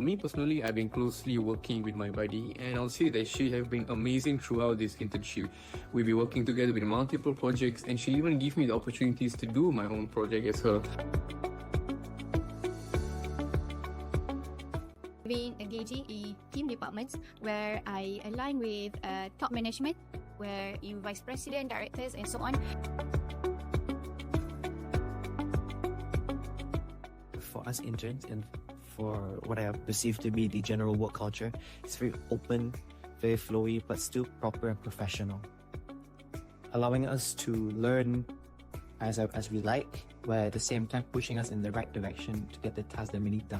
me personally, I've been closely working with my buddy, and I'll say that she has been amazing throughout this internship. We've been working together with multiple projects, and she even gave me the opportunities to do my own project as her. Been engaging in team departments where I align with top management, where in vice president, directors, and so on. For us interns and for what I perceive to be the general work culture, it's very open, very flowy, but still proper and professional, allowing us to learn as we like, while at the same time pushing us in the right direction to get the task that we need done.